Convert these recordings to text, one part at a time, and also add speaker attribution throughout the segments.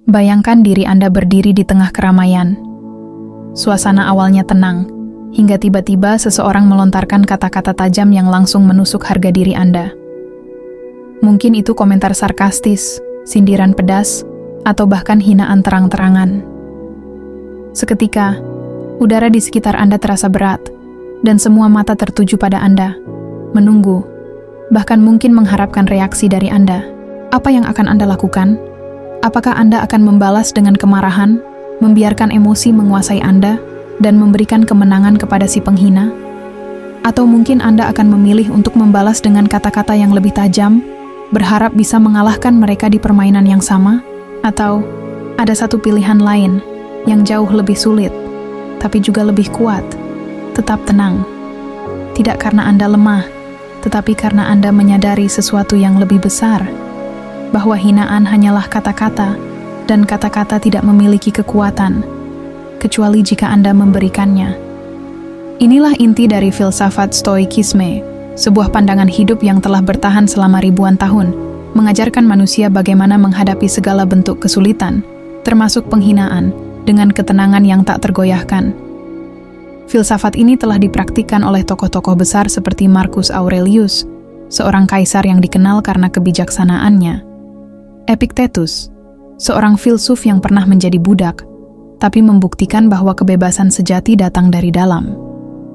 Speaker 1: Bayangkan diri Anda berdiri di tengah keramaian. Suasana awalnya tenang, hingga tiba-tiba seseorang melontarkan kata-kata tajam yang langsung menusuk harga diri Anda. Mungkin itu komentar sarkastis, sindiran pedas, atau bahkan hinaan terang-terangan. Seketika, udara di sekitar Anda terasa berat, dan semua mata tertuju pada Anda, menunggu, bahkan mungkin mengharapkan reaksi dari Anda. Apa yang akan Anda lakukan? Apakah Anda akan membalas dengan kemarahan, membiarkan emosi menguasai Anda, dan memberikan kemenangan kepada si penghina? Atau mungkin Anda akan memilih untuk membalas dengan kata-kata yang lebih tajam, berharap bisa mengalahkan mereka di permainan yang sama? Atau ada satu pilihan lain yang jauh lebih sulit, tapi juga lebih kuat? Tetap tenang. Tidak karena Anda lemah, tetapi karena Anda menyadari sesuatu yang lebih besar, bahwa hinaan hanyalah kata-kata, dan kata-kata tidak memiliki kekuatan, kecuali jika Anda memberikannya. Inilah inti dari filsafat Stoikisme, sebuah pandangan hidup yang telah bertahan selama ribuan tahun, mengajarkan manusia bagaimana menghadapi segala bentuk kesulitan, termasuk penghinaan, dengan ketenangan yang tak tergoyahkan. Filsafat ini telah dipraktikkan oleh tokoh-tokoh besar seperti Marcus Aurelius, seorang kaisar yang dikenal karena kebijaksanaannya. Epictetus, seorang filsuf yang pernah menjadi budak, tapi membuktikan bahwa kebebasan sejati datang dari dalam.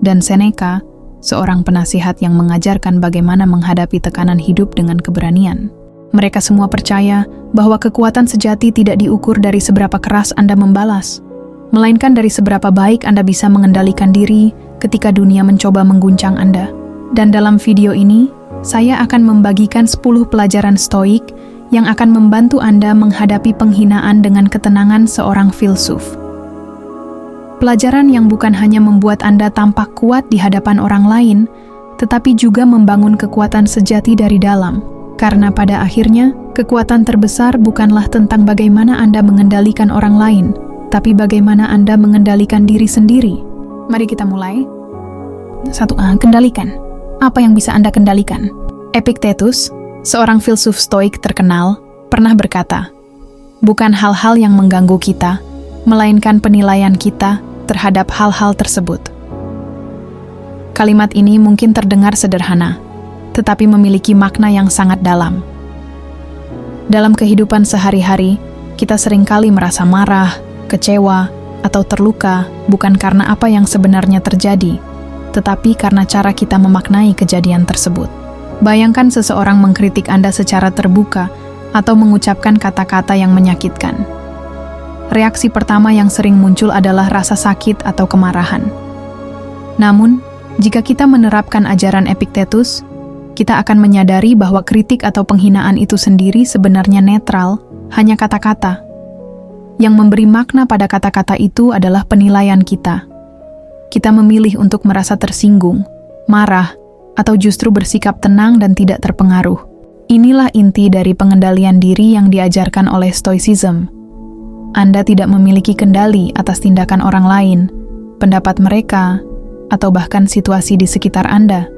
Speaker 1: Dan Seneca, seorang penasihat yang mengajarkan bagaimana menghadapi tekanan hidup dengan keberanian. Mereka semua percaya bahwa kekuatan sejati tidak diukur dari seberapa keras Anda membalas, melainkan dari seberapa baik Anda bisa mengendalikan diri ketika dunia mencoba mengguncang Anda. Dan dalam video ini, saya akan membagikan 10 pelajaran stoik yang akan membantu Anda menghadapi penghinaan dengan ketenangan seorang filsuf. Pelajaran yang bukan hanya membuat Anda tampak kuat di hadapan orang lain, tetapi juga membangun kekuatan sejati dari dalam. Karena pada akhirnya, kekuatan terbesar bukanlah tentang bagaimana Anda mengendalikan orang lain, tapi bagaimana Anda mengendalikan diri sendiri. Mari kita mulai. 1. Kendalikan. Apa yang bisa Anda kendalikan? Epictetus, seorang filsuf stoik terkenal, pernah berkata, "Bukan hal-hal yang mengganggu kita, melainkan penilaian kita terhadap hal-hal tersebut." Kalimat ini mungkin terdengar sederhana, tetapi memiliki makna yang sangat dalam. Dalam kehidupan sehari-hari, kita seringkali merasa marah, kecewa, atau terluka bukan karena apa yang sebenarnya terjadi, tetapi karena cara kita memaknai kejadian tersebut. Bayangkan seseorang mengkritik Anda secara terbuka atau mengucapkan kata-kata yang menyakitkan. Reaksi pertama yang sering muncul adalah rasa sakit atau kemarahan. Namun, jika kita menerapkan ajaran Epictetus, kita akan menyadari bahwa kritik atau penghinaan itu sendiri sebenarnya netral, hanya kata-kata. Yang memberi makna pada kata-kata itu adalah penilaian kita. Kita memilih untuk merasa tersinggung, marah, atau justru bersikap tenang dan tidak terpengaruh. Inilah inti dari pengendalian diri yang diajarkan oleh Stoicism. Anda tidak memiliki kendali atas tindakan orang lain, pendapat mereka, atau bahkan situasi di sekitar Anda.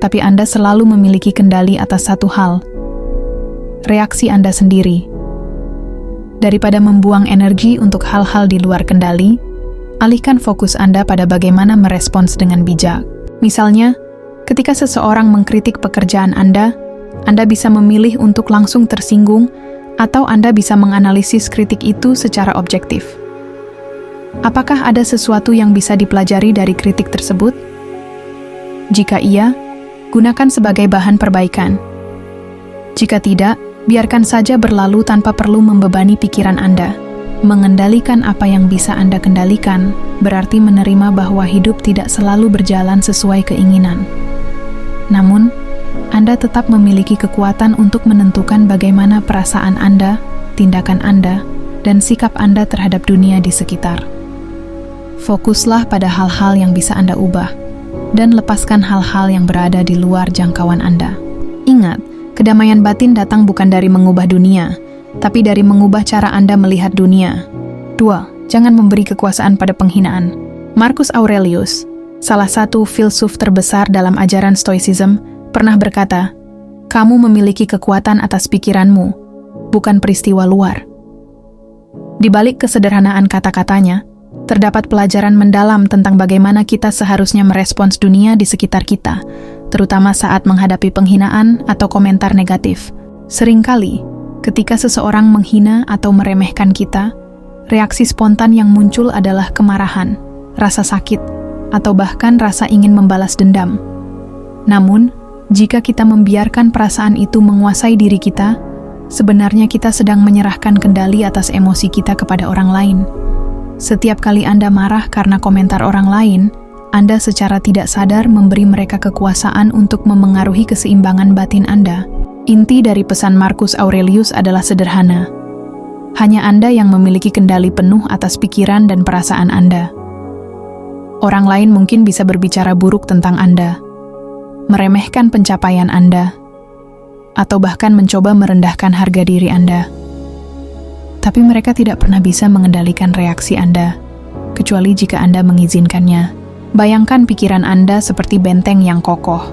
Speaker 1: Tapi Anda selalu memiliki kendali atas satu hal, reaksi Anda sendiri. Daripada membuang energi untuk hal-hal di luar kendali, alihkan fokus Anda pada bagaimana merespons dengan bijak. Misalnya, ketika seseorang mengkritik pekerjaan Anda bisa memilih untuk langsung tersinggung, atau Anda bisa menganalisis kritik itu secara objektif. Apakah ada sesuatu yang bisa dipelajari dari kritik tersebut? Jika iya, gunakan sebagai bahan perbaikan. Jika tidak, biarkan saja berlalu tanpa perlu membebani pikiran Anda. Mengendalikan apa yang bisa Anda kendalikan berarti menerima bahwa hidup tidak selalu berjalan sesuai keinginan. Namun, Anda tetap memiliki kekuatan untuk menentukan bagaimana perasaan Anda, tindakan Anda, dan sikap Anda terhadap dunia di sekitar. Fokuslah pada hal-hal yang bisa Anda ubah, dan lepaskan hal-hal yang berada di luar jangkauan Anda. Ingat, kedamaian batin datang bukan dari mengubah dunia, tapi dari mengubah cara Anda melihat dunia. 2. Jangan memberi kekuasaan pada penghinaan. Marcus Aurelius, salah satu filsuf terbesar dalam ajaran Stoicism, pernah berkata, "Kamu memiliki kekuatan atas pikiranmu, bukan peristiwa luar." Di balik kesederhanaan kata-katanya, terdapat pelajaran mendalam tentang bagaimana kita seharusnya merespons dunia di sekitar kita, terutama saat menghadapi penghinaan atau komentar negatif. Seringkali, ketika seseorang menghina atau meremehkan kita, reaksi spontan yang muncul adalah kemarahan, rasa sakit, atau bahkan rasa ingin membalas dendam. Namun, jika kita membiarkan perasaan itu menguasai diri kita, sebenarnya kita sedang menyerahkan kendali atas emosi kita kepada orang lain. Setiap kali Anda marah karena komentar orang lain, Anda secara tidak sadar memberi mereka kekuasaan untuk memengaruhi keseimbangan batin Anda. Inti dari pesan Marcus Aurelius adalah sederhana. Hanya Anda yang memiliki kendali penuh atas pikiran dan perasaan Anda. Orang lain mungkin bisa berbicara buruk tentang Anda, meremehkan pencapaian Anda, atau bahkan mencoba merendahkan harga diri Anda. Tapi mereka tidak pernah bisa mengendalikan reaksi Anda, kecuali jika Anda mengizinkannya. Bayangkan pikiran Anda seperti benteng yang kokoh.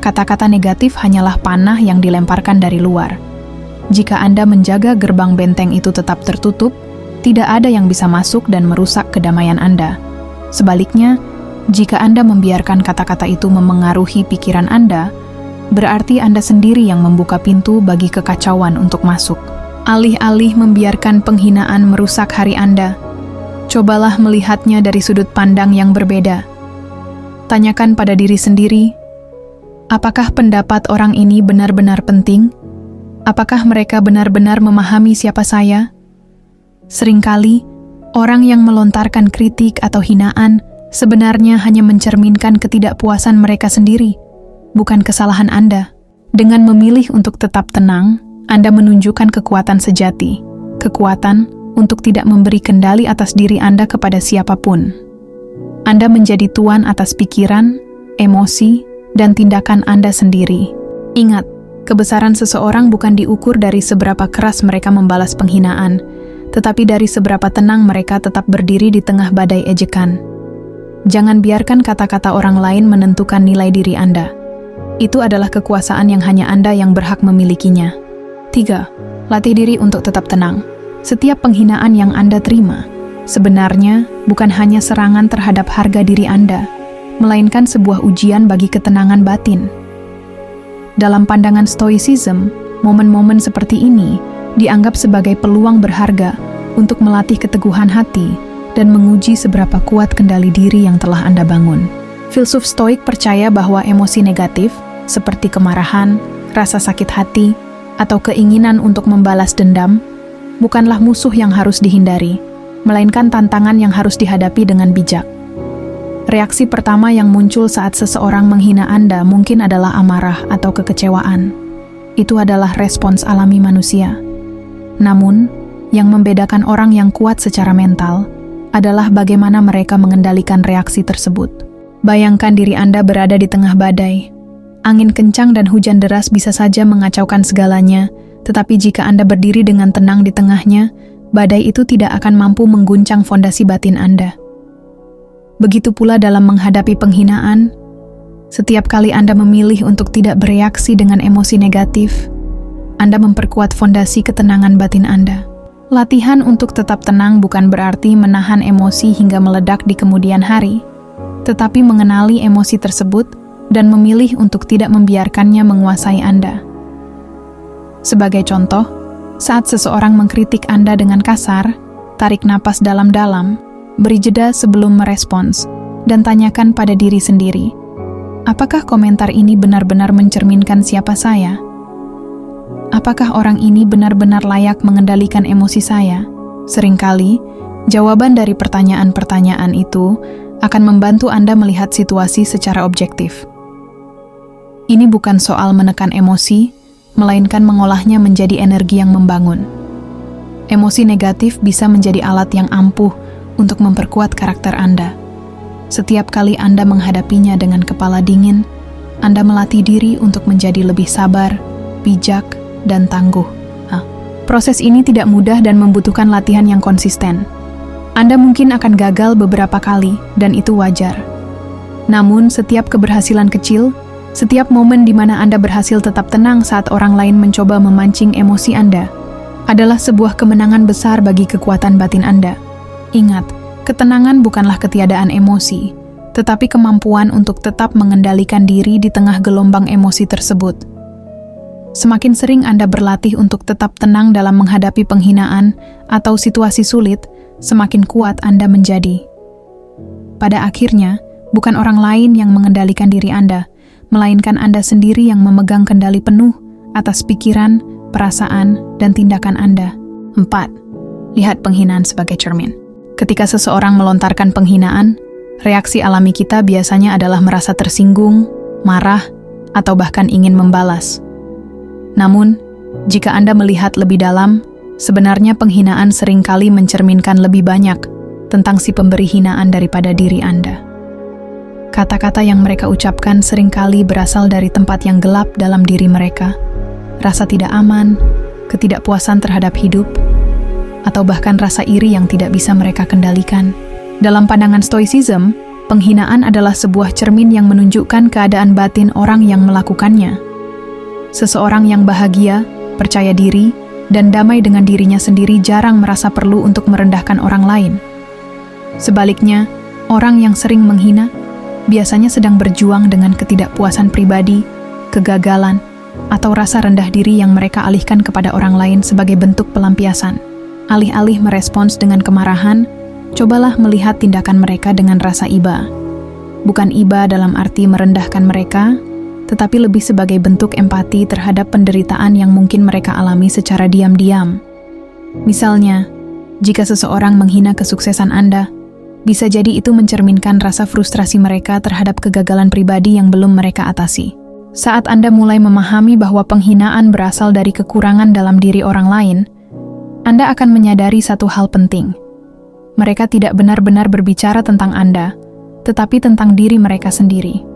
Speaker 1: Kata-kata negatif hanyalah panah yang dilemparkan dari luar. Jika Anda menjaga gerbang benteng itu tetap tertutup, tidak ada yang bisa masuk dan merusak kedamaian Anda. Sebaliknya, jika Anda membiarkan kata-kata itu memengaruhi pikiran Anda, berarti Anda sendiri yang membuka pintu bagi kekacauan untuk masuk. Alih-alih membiarkan penghinaan merusak hari Anda, cobalah melihatnya dari sudut pandang yang berbeda. Tanyakan pada diri sendiri, apakah pendapat orang ini benar-benar penting? Apakah mereka benar-benar memahami siapa saya? Seringkali, orang yang melontarkan kritik atau hinaan sebenarnya hanya mencerminkan ketidakpuasan mereka sendiri, bukan kesalahan Anda. Dengan memilih untuk tetap tenang, Anda menunjukkan kekuatan sejati, kekuatan untuk tidak memberi kendali atas diri Anda kepada siapapun. Anda menjadi tuan atas pikiran, emosi, dan tindakan Anda sendiri. Ingat, kebesaran seseorang bukan diukur dari seberapa keras mereka membalas penghinaan, tetapi dari seberapa tenang mereka tetap berdiri di tengah badai ejekan. Jangan biarkan kata-kata orang lain menentukan nilai diri Anda. Itu adalah kekuasaan yang hanya Anda yang berhak memilikinya. 3. Latih diri untuk tetap tenang. Setiap penghinaan yang Anda terima, sebenarnya bukan hanya serangan terhadap harga diri Anda, melainkan sebuah ujian bagi ketenangan batin. Dalam pandangan Stoicism, momen-momen seperti ini dianggap sebagai peluang berharga untuk melatih keteguhan hati dan menguji seberapa kuat kendali diri yang telah Anda bangun. Filsuf Stoik percaya bahwa emosi negatif, seperti kemarahan, rasa sakit hati, atau keinginan untuk membalas dendam, bukanlah musuh yang harus dihindari, melainkan tantangan yang harus dihadapi dengan bijak. Reaksi pertama yang muncul saat seseorang menghina Anda mungkin adalah amarah atau kekecewaan. Itu adalah respons alami manusia. Namun, yang membedakan orang yang kuat secara mental adalah bagaimana mereka mengendalikan reaksi tersebut. Bayangkan diri Anda berada di tengah badai. Angin kencang dan hujan deras bisa saja mengacaukan segalanya, tetapi jika Anda berdiri dengan tenang di tengahnya, badai itu tidak akan mampu mengguncang fondasi batin Anda. Begitu pula dalam menghadapi penghinaan, setiap kali Anda memilih untuk tidak bereaksi dengan emosi negatif, Anda memperkuat fondasi ketenangan batin Anda. Latihan untuk tetap tenang bukan berarti menahan emosi hingga meledak di kemudian hari, tetapi mengenali emosi tersebut dan memilih untuk tidak membiarkannya menguasai Anda. Sebagai contoh, saat seseorang mengkritik Anda dengan kasar, tarik napas dalam-dalam, beri jeda sebelum merespons, dan tanyakan pada diri sendiri, apakah komentar ini benar-benar mencerminkan siapa saya? Apakah orang ini benar-benar layak mengendalikan emosi saya? Seringkali, jawaban dari pertanyaan-pertanyaan itu akan membantu Anda melihat situasi secara objektif. Ini bukan soal menekan emosi, melainkan mengolahnya menjadi energi yang membangun. Emosi negatif bisa menjadi alat yang ampuh untuk memperkuat karakter Anda. Setiap kali Anda menghadapinya dengan kepala dingin, Anda melatih diri untuk menjadi lebih sabar, bijak, dan tangguh. Proses ini tidak mudah dan membutuhkan latihan yang konsisten. Anda mungkin akan gagal beberapa kali, dan itu wajar. Namun, setiap keberhasilan kecil, setiap momen di mana Anda berhasil tetap tenang saat orang lain mencoba memancing emosi Anda, adalah sebuah kemenangan besar bagi kekuatan batin Anda. Ingat, ketenangan bukanlah ketiadaan emosi, tetapi kemampuan untuk tetap mengendalikan diri di tengah gelombang emosi tersebut. Semakin sering Anda berlatih untuk tetap tenang dalam menghadapi penghinaan atau situasi sulit, semakin kuat Anda menjadi. Pada akhirnya, bukan orang lain yang mengendalikan diri Anda, melainkan Anda sendiri yang memegang kendali penuh atas pikiran, perasaan, dan tindakan Anda. 4. Lihat penghinaan sebagai cermin. Ketika seseorang melontarkan penghinaan, reaksi alami kita biasanya adalah merasa tersinggung, marah, atau bahkan ingin membalas. Namun, jika Anda melihat lebih dalam, sebenarnya penghinaan seringkali mencerminkan lebih banyak tentang si pemberi hinaan daripada diri Anda. Kata-kata yang mereka ucapkan seringkali berasal dari tempat yang gelap dalam diri mereka, rasa tidak aman, ketidakpuasan terhadap hidup, atau bahkan rasa iri yang tidak bisa mereka kendalikan. Dalam pandangan Stoicism, penghinaan adalah sebuah cermin yang menunjukkan keadaan batin orang yang melakukannya. Seseorang yang bahagia, percaya diri, dan damai dengan dirinya sendiri jarang merasa perlu untuk merendahkan orang lain. Sebaliknya, orang yang sering menghina biasanya sedang berjuang dengan ketidakpuasan pribadi, kegagalan, atau rasa rendah diri yang mereka alihkan kepada orang lain sebagai bentuk pelampiasan. Alih-alih merespons dengan kemarahan, cobalah melihat tindakan mereka dengan rasa iba. Bukan iba dalam arti merendahkan mereka, tetapi lebih sebagai bentuk empati terhadap penderitaan yang mungkin mereka alami secara diam-diam. Misalnya, jika seseorang menghina kesuksesan Anda, bisa jadi itu mencerminkan rasa frustrasi mereka terhadap kegagalan pribadi yang belum mereka atasi. Saat Anda mulai memahami bahwa penghinaan berasal dari kekurangan dalam diri orang lain, Anda akan menyadari satu hal penting. Mereka tidak benar-benar berbicara tentang Anda, tetapi tentang diri mereka sendiri.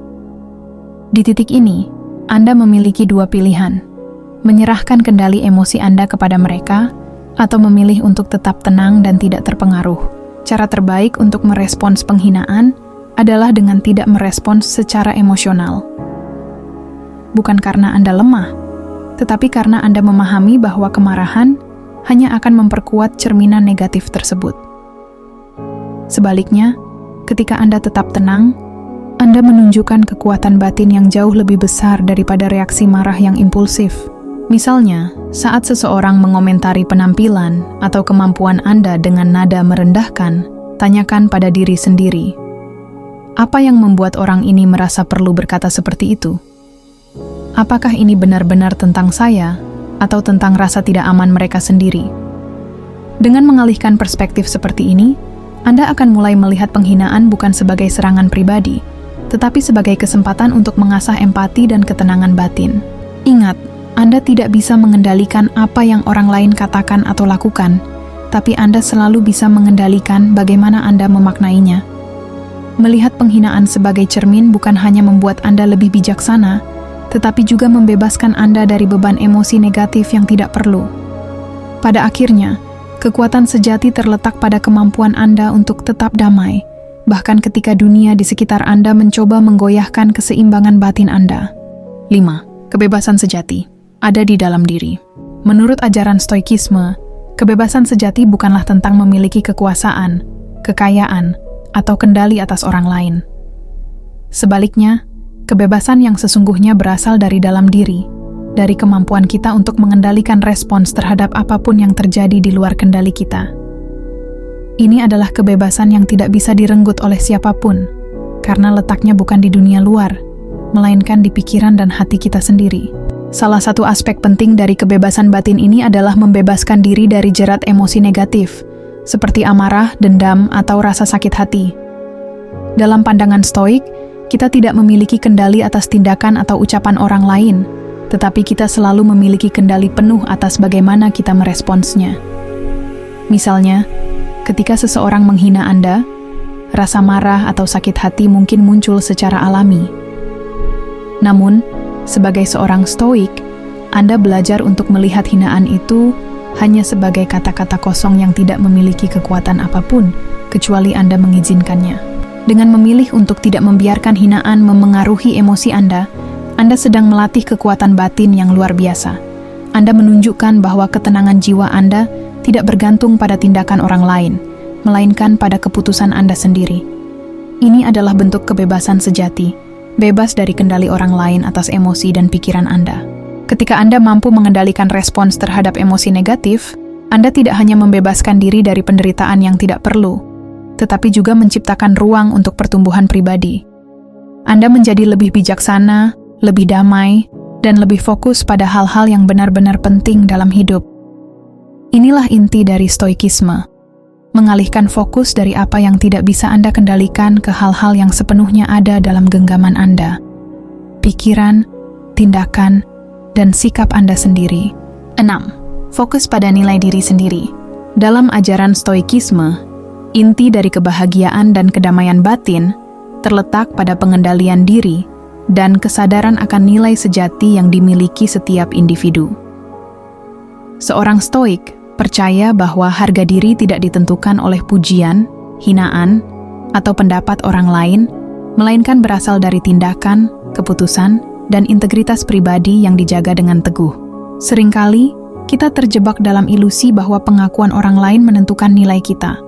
Speaker 1: Di titik ini, Anda memiliki dua pilihan: menyerahkan kendali emosi Anda kepada mereka, atau memilih untuk tetap tenang dan tidak terpengaruh. Cara terbaik untuk merespons penghinaan adalah dengan tidak merespons secara emosional. Bukan karena Anda lemah, tetapi karena Anda memahami bahwa kemarahan hanya akan memperkuat cerminan negatif tersebut. Sebaliknya, ketika Anda tetap tenang, Anda menunjukkan kekuatan batin yang jauh lebih besar daripada reaksi marah yang impulsif. Misalnya, saat seseorang mengomentari penampilan atau kemampuan Anda dengan nada merendahkan, tanyakan pada diri sendiri, apa yang membuat orang ini merasa perlu berkata seperti itu? Apakah ini benar-benar tentang saya, atau tentang rasa tidak aman mereka sendiri? Dengan mengalihkan perspektif seperti ini, Anda akan mulai melihat penghinaan bukan sebagai serangan pribadi, tetapi sebagai kesempatan untuk mengasah empati dan ketenangan batin. Ingat, Anda tidak bisa mengendalikan apa yang orang lain katakan atau lakukan, tapi Anda selalu bisa mengendalikan bagaimana Anda memaknainya. Melihat penghinaan sebagai cermin bukan hanya membuat Anda lebih bijaksana, tetapi juga membebaskan Anda dari beban emosi negatif yang tidak perlu. Pada akhirnya, kekuatan sejati terletak pada kemampuan Anda untuk tetap damai, bahkan ketika dunia di sekitar Anda mencoba menggoyahkan keseimbangan batin Anda. 5. Kebebasan sejati ada di dalam diri. Menurut ajaran Stoikisme, kebebasan sejati bukanlah tentang memiliki kekuasaan, kekayaan, atau kendali atas orang lain. Sebaliknya, kebebasan yang sesungguhnya berasal dari dalam diri, dari kemampuan kita untuk mengendalikan respons terhadap apapun yang terjadi di luar kendali kita. Ini adalah kebebasan yang tidak bisa direnggut oleh siapapun, karena letaknya bukan di dunia luar, melainkan di pikiran dan hati kita sendiri. Salah satu aspek penting dari kebebasan batin ini adalah membebaskan diri dari jerat emosi negatif, seperti amarah, dendam, atau rasa sakit hati. Dalam pandangan Stoik, kita tidak memiliki kendali atas tindakan atau ucapan orang lain, tetapi kita selalu memiliki kendali penuh atas bagaimana kita meresponsnya. Misalnya, ketika seseorang menghina Anda, rasa marah atau sakit hati mungkin muncul secara alami. Namun, sebagai seorang Stoik, Anda belajar untuk melihat hinaan itu hanya sebagai kata-kata kosong yang tidak memiliki kekuatan apapun, kecuali Anda mengizinkannya. Dengan memilih untuk tidak membiarkan hinaan memengaruhi emosi Anda sedang melatih kekuatan batin yang luar biasa. Anda menunjukkan bahwa ketenangan jiwa Anda tidak bergantung pada tindakan orang lain, melainkan pada keputusan Anda sendiri. Ini adalah bentuk kebebasan sejati, bebas dari kendali orang lain atas emosi dan pikiran Anda. Ketika Anda mampu mengendalikan respons terhadap emosi negatif, Anda tidak hanya membebaskan diri dari penderitaan yang tidak perlu, tetapi juga menciptakan ruang untuk pertumbuhan pribadi. Anda menjadi lebih bijaksana, lebih damai, dan lebih fokus pada hal-hal yang benar-benar penting dalam hidup. Inilah inti dari stoikisme, mengalihkan fokus dari apa yang tidak bisa Anda kendalikan ke hal-hal yang sepenuhnya ada dalam genggaman Anda. Pikiran, tindakan, dan sikap Anda sendiri. 6. Fokus pada nilai diri sendiri. Dalam ajaran stoikisme, inti dari kebahagiaan dan kedamaian batin terletak pada pengendalian diri dan kesadaran akan nilai sejati yang dimiliki setiap individu. Seorang stoik percaya bahwa harga diri tidak ditentukan oleh pujian, hinaan, atau pendapat orang lain, melainkan berasal dari tindakan, keputusan, dan integritas pribadi yang dijaga dengan teguh. Seringkali, kita terjebak dalam ilusi bahwa pengakuan orang lain menentukan nilai kita.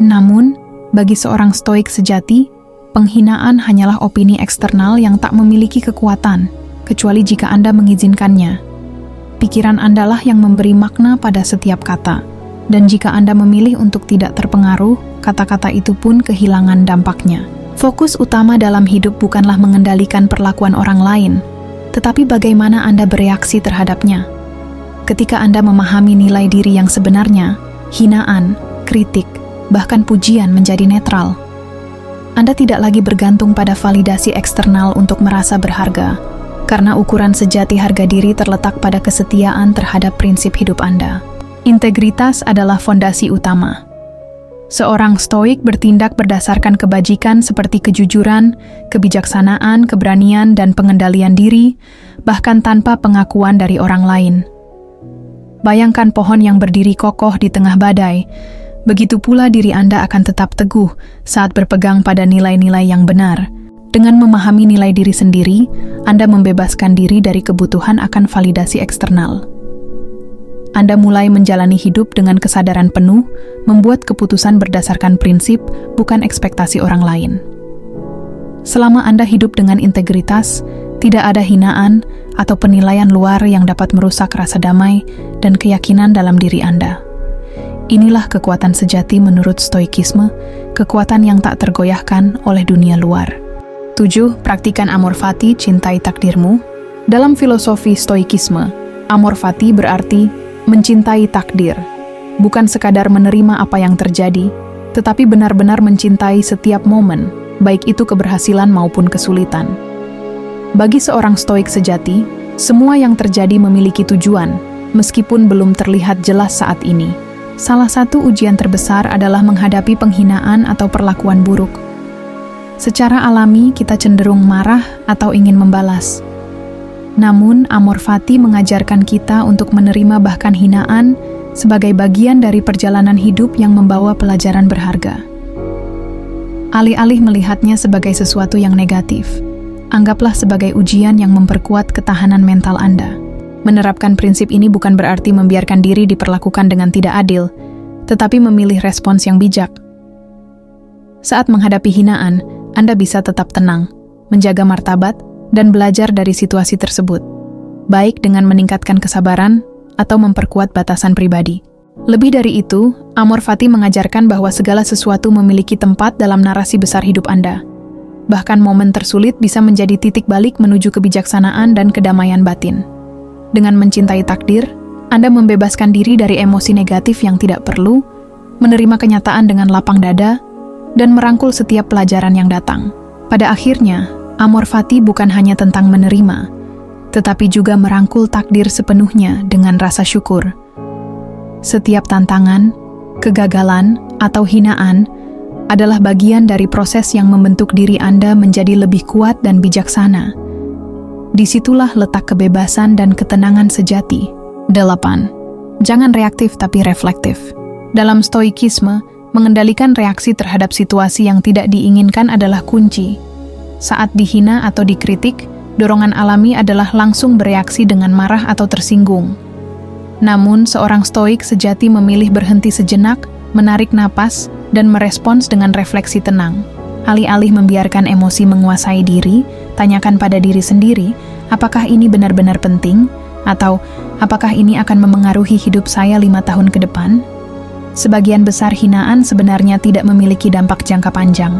Speaker 1: Namun, bagi seorang stoik sejati, penghinaan hanyalah opini eksternal yang tak memiliki kekuatan, kecuali jika Anda mengizinkannya. Pikiran Anda lah yang memberi makna pada setiap kata, dan jika Anda memilih untuk tidak terpengaruh, kata-kata itu pun kehilangan dampaknya. Fokus utama dalam hidup bukanlah mengendalikan perlakuan orang lain, tetapi bagaimana Anda bereaksi terhadapnya. Ketika Anda memahami nilai diri yang sebenarnya, hinaan, kritik, bahkan pujian menjadi netral. Anda tidak lagi bergantung pada validasi eksternal untuk merasa berharga, karena ukuran sejati harga diri terletak pada kesetiaan terhadap prinsip hidup Anda. Integritas adalah fondasi utama. Seorang stoik bertindak berdasarkan kebajikan seperti kejujuran, kebijaksanaan, keberanian, dan pengendalian diri, bahkan tanpa pengakuan dari orang lain. Bayangkan pohon yang berdiri kokoh di tengah badai. Begitu pula diri Anda akan tetap teguh saat berpegang pada nilai-nilai yang benar. Dengan memahami nilai diri sendiri, Anda membebaskan diri dari kebutuhan akan validasi eksternal. Anda mulai menjalani hidup dengan kesadaran penuh, membuat keputusan berdasarkan prinsip, bukan ekspektasi orang lain. Selama Anda hidup dengan integritas, tidak ada hinaan atau penilaian luar yang dapat merusak rasa damai dan keyakinan dalam diri Anda. Inilah kekuatan sejati menurut stoikisme, kekuatan yang tak tergoyahkan oleh dunia luar. 7. Praktikan amor fati, cintai takdirmu. Dalam filosofi stoikisme, amor fati berarti mencintai takdir. Bukan sekadar menerima apa yang terjadi, tetapi benar-benar mencintai setiap momen, baik itu keberhasilan maupun kesulitan. Bagi seorang stoik sejati, semua yang terjadi memiliki tujuan, meskipun belum terlihat jelas saat ini. Salah satu ujian terbesar adalah menghadapi penghinaan atau perlakuan buruk. Secara alami, kita cenderung marah atau ingin membalas. Namun, amor fati mengajarkan kita untuk menerima bahkan hinaan sebagai bagian dari perjalanan hidup yang membawa pelajaran berharga. Alih-alih melihatnya sebagai sesuatu yang negatif, anggaplah sebagai ujian yang memperkuat ketahanan mental Anda. Menerapkan prinsip ini bukan berarti membiarkan diri diperlakukan dengan tidak adil, tetapi memilih respons yang bijak. Saat menghadapi hinaan, Anda bisa tetap tenang, menjaga martabat, dan belajar dari situasi tersebut, baik dengan meningkatkan kesabaran atau memperkuat batasan pribadi. Lebih dari itu, amor fati mengajarkan bahwa segala sesuatu memiliki tempat dalam narasi besar hidup Anda. Bahkan momen tersulit bisa menjadi titik balik menuju kebijaksanaan dan kedamaian batin. Dengan mencintai takdir, Anda membebaskan diri dari emosi negatif yang tidak perlu, menerima kenyataan dengan lapang dada, dan merangkul setiap pelajaran yang datang. Pada akhirnya, amor fati bukan hanya tentang menerima, tetapi juga merangkul takdir sepenuhnya dengan rasa syukur. Setiap tantangan, kegagalan, atau hinaan adalah bagian dari proses yang membentuk diri Anda menjadi lebih kuat dan bijaksana. Disitulah letak kebebasan dan ketenangan sejati. 8. Jangan reaktif tapi reflektif. Dalam stoikisme, mengendalikan reaksi terhadap situasi yang tidak diinginkan adalah kunci. Saat dihina atau dikritik, Dorongan alami adalah langsung bereaksi dengan marah atau tersinggung. Namun, seorang stoik sejati memilih berhenti sejenak, menarik napas, dan merespons dengan refleksi tenang. Alih-alih membiarkan emosi menguasai diri, tanyakan pada diri sendiri, apakah ini benar-benar penting? Atau, apakah ini akan memengaruhi hidup saya 5 tahun ke depan? Sebagian besar hinaan sebenarnya tidak memiliki dampak jangka panjang.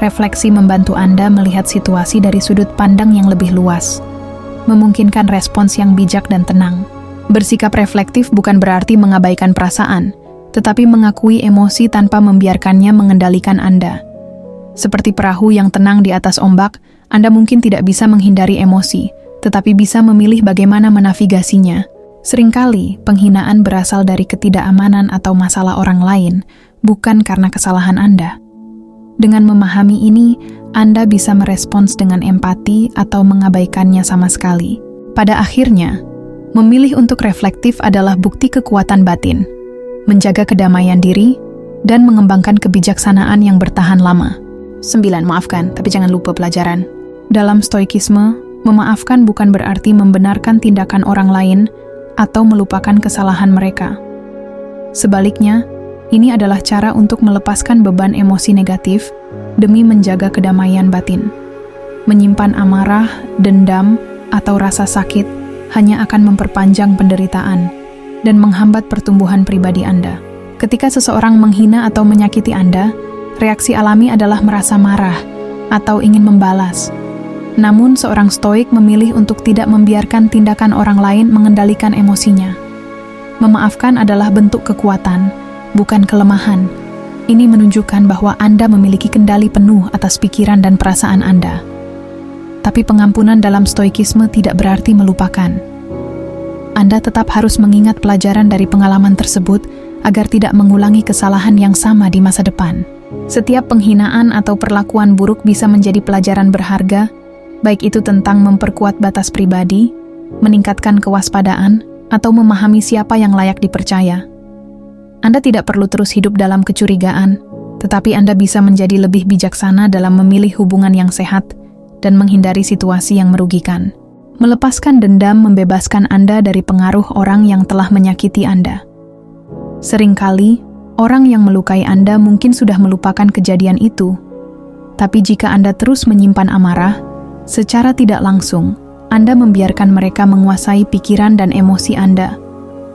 Speaker 1: Refleksi membantu Anda melihat situasi dari sudut pandang yang lebih luas, memungkinkan respons yang bijak dan tenang. Bersikap reflektif bukan berarti mengabaikan perasaan, tetapi mengakui emosi tanpa membiarkannya mengendalikan Anda. Seperti perahu yang tenang di atas ombak, Anda mungkin tidak bisa menghindari emosi, tetapi bisa memilih bagaimana menavigasinya. Seringkali, penghinaan berasal dari ketidakamanan atau masalah orang lain, bukan karena kesalahan Anda. Dengan memahami ini, Anda bisa merespons dengan empati atau mengabaikannya sama sekali. Pada akhirnya, memilih untuk reflektif adalah bukti kekuatan batin, menjaga kedamaian diri, dan mengembangkan kebijaksanaan yang bertahan lama. 9. Maafkan, tapi jangan lupa pelajaran. Dalam stoikisme, memaafkan bukan berarti membenarkan tindakan orang lain atau melupakan kesalahan mereka. Sebaliknya, ini adalah cara untuk melepaskan beban emosi negatif demi menjaga kedamaian batin. Menyimpan amarah, dendam, atau rasa sakit hanya akan memperpanjang penderitaan dan menghambat pertumbuhan pribadi Anda. Ketika seseorang menghina atau menyakiti Anda, reaksi alami adalah merasa marah atau ingin membalas. Namun, seorang stoik memilih untuk tidak membiarkan tindakan orang lain mengendalikan emosinya. Memaafkan adalah bentuk kekuatan, bukan kelemahan. Ini menunjukkan bahwa Anda memiliki kendali penuh atas pikiran dan perasaan Anda. Tapi pengampunan dalam stoikisme tidak berarti melupakan. Anda tetap harus mengingat pelajaran dari pengalaman tersebut agar tidak mengulangi kesalahan yang sama di masa depan. Setiap penghinaan atau perlakuan buruk bisa menjadi pelajaran berharga, baik itu tentang memperkuat batas pribadi, meningkatkan kewaspadaan, atau memahami siapa yang layak dipercaya. Anda tidak perlu terus hidup dalam kecurigaan, tetapi Anda bisa menjadi lebih bijaksana dalam memilih hubungan yang sehat dan menghindari situasi yang merugikan. Melepaskan dendam membebaskan Anda dari pengaruh orang yang telah menyakiti Anda. Seringkali, orang yang melukai Anda mungkin sudah melupakan kejadian itu. Tapi jika Anda terus menyimpan amarah, secara tidak langsung, Anda membiarkan mereka menguasai pikiran dan emosi Anda.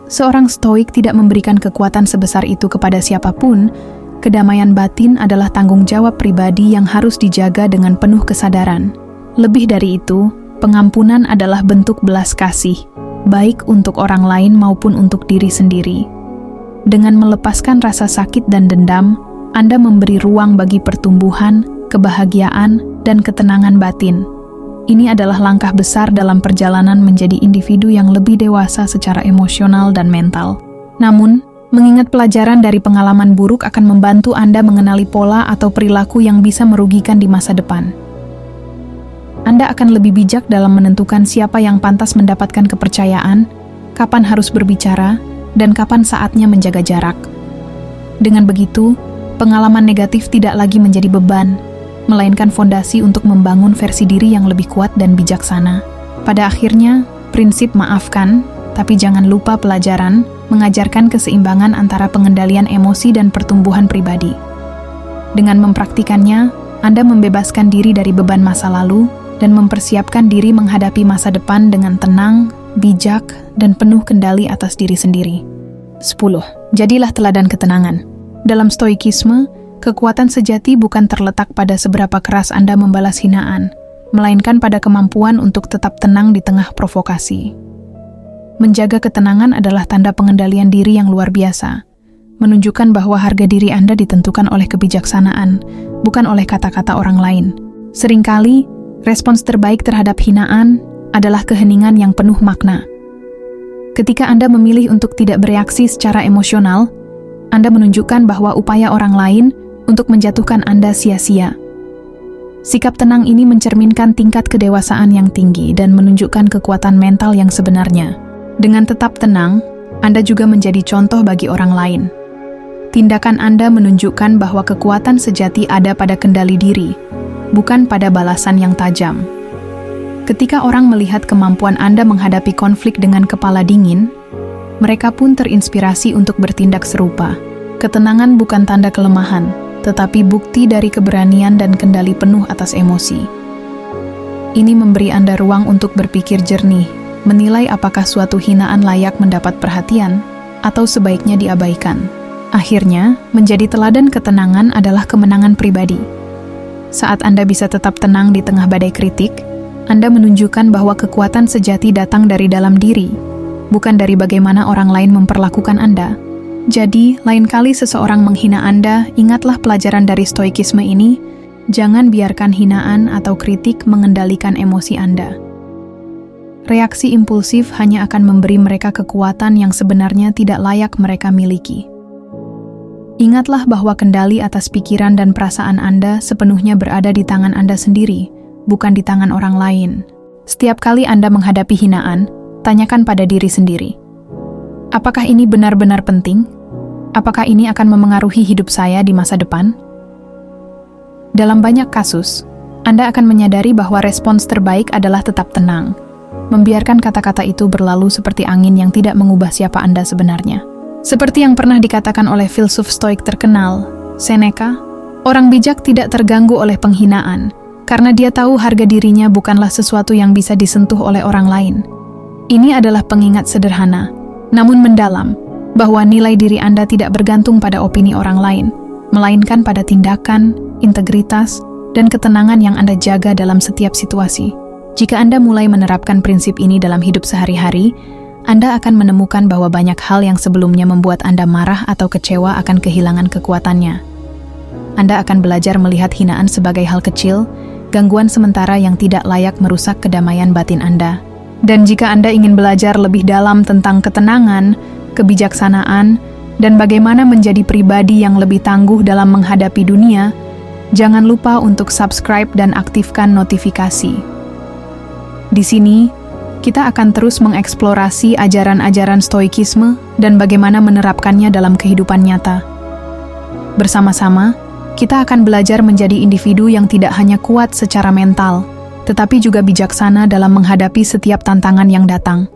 Speaker 1: Seorang stoik tidak memberikan kekuatan sebesar itu kepada siapapun. Kedamaian batin adalah tanggung jawab pribadi yang harus dijaga dengan penuh kesadaran. Lebih dari itu, pengampunan adalah bentuk belas kasih, baik untuk orang lain maupun untuk diri sendiri. Dengan melepaskan rasa sakit dan dendam, Anda memberi ruang bagi pertumbuhan, kebahagiaan, dan ketenangan batin. Ini adalah langkah besar dalam perjalanan menjadi individu yang lebih dewasa secara emosional dan mental. Namun, mengingat pelajaran dari pengalaman buruk akan membantu Anda mengenali pola atau perilaku yang bisa merugikan di masa depan. Anda akan lebih bijak dalam menentukan siapa yang pantas mendapatkan kepercayaan, kapan harus berbicara, dan kapan saatnya menjaga jarak. Dengan begitu, pengalaman negatif tidak lagi menjadi beban, melainkan fondasi untuk membangun versi diri yang lebih kuat dan bijaksana. Pada akhirnya, prinsip maafkan, tapi jangan lupa pelajaran, mengajarkan keseimbangan antara pengendalian emosi dan pertumbuhan pribadi. Dengan mempraktikannya, Anda membebaskan diri dari beban masa lalu dan mempersiapkan diri menghadapi masa depan dengan tenang, bijak, dan penuh kendali atas diri sendiri. 10. Jadilah teladan ketenangan. Dalam stoikisme, kekuatan sejati bukan terletak pada seberapa keras Anda membalas hinaan, melainkan pada kemampuan untuk tetap tenang di tengah provokasi. Menjaga ketenangan adalah tanda pengendalian diri yang luar biasa, menunjukkan bahwa harga diri Anda ditentukan oleh kebijaksanaan, bukan oleh kata-kata orang lain. Seringkali, respons terbaik terhadap hinaan adalah keheningan yang penuh makna. Ketika Anda memilih untuk tidak bereaksi secara emosional, Anda menunjukkan bahwa upaya orang lain untuk menjatuhkan Anda sia-sia. Sikap tenang ini mencerminkan tingkat kedewasaan yang tinggi dan menunjukkan kekuatan mental yang sebenarnya. Dengan tetap tenang, Anda juga menjadi contoh bagi orang lain. Tindakan Anda menunjukkan bahwa kekuatan sejati ada pada kendali diri, bukan pada balasan yang tajam. Ketika orang melihat kemampuan Anda menghadapi konflik dengan kepala dingin, mereka pun terinspirasi untuk bertindak serupa. Ketenangan bukan tanda kelemahan, tetapi bukti dari keberanian dan kendali penuh atas emosi. Ini memberi Anda ruang untuk berpikir jernih, menilai apakah suatu hinaan layak mendapat perhatian, atau sebaiknya diabaikan. Akhirnya, menjadi teladan ketenangan adalah kemenangan pribadi. Saat Anda bisa tetap tenang di tengah badai kritik, Anda menunjukkan bahwa kekuatan sejati datang dari dalam diri, bukan dari bagaimana orang lain memperlakukan Anda. Jadi, lain kali seseorang menghina Anda, ingatlah pelajaran dari stoikisme ini, jangan biarkan hinaan atau kritik mengendalikan emosi Anda. Reaksi impulsif hanya akan memberi mereka kekuatan yang sebenarnya tidak layak mereka miliki. Ingatlah bahwa kendali atas pikiran dan perasaan Anda sepenuhnya berada di tangan Anda sendiri, bukan di tangan orang lain. Setiap kali Anda menghadapi hinaan, tanyakan pada diri sendiri, apakah ini benar-benar penting? Apakah ini akan memengaruhi hidup saya di masa depan? Dalam banyak kasus, Anda akan menyadari bahwa respons terbaik adalah tetap tenang, membiarkan kata-kata itu berlalu seperti angin yang tidak mengubah siapa Anda sebenarnya. Seperti yang pernah dikatakan oleh filsuf stoik terkenal, Seneca, orang bijak tidak terganggu oleh penghinaan, karena dia tahu harga dirinya bukanlah sesuatu yang bisa disentuh oleh orang lain. Ini adalah pengingat sederhana, namun mendalam, bahwa nilai diri Anda tidak bergantung pada opini orang lain, melainkan pada tindakan, integritas, dan ketenangan yang Anda jaga dalam setiap situasi. Jika Anda mulai menerapkan prinsip ini dalam hidup sehari-hari, Anda akan menemukan bahwa banyak hal yang sebelumnya membuat Anda marah atau kecewa akan kehilangan kekuatannya. Anda akan belajar melihat hinaan sebagai hal kecil, gangguan sementara yang tidak layak merusak kedamaian batin Anda. Dan jika Anda ingin belajar lebih dalam tentang ketenangan, kebijaksanaan, dan bagaimana menjadi pribadi yang lebih tangguh dalam menghadapi dunia, jangan lupa untuk subscribe dan aktifkan notifikasi. Di sini, kita akan terus mengeksplorasi ajaran-ajaran stoikisme dan bagaimana menerapkannya dalam kehidupan nyata. Bersama-sama, kita akan belajar menjadi individu yang tidak hanya kuat secara mental, tetapi juga bijaksana dalam menghadapi setiap tantangan yang datang.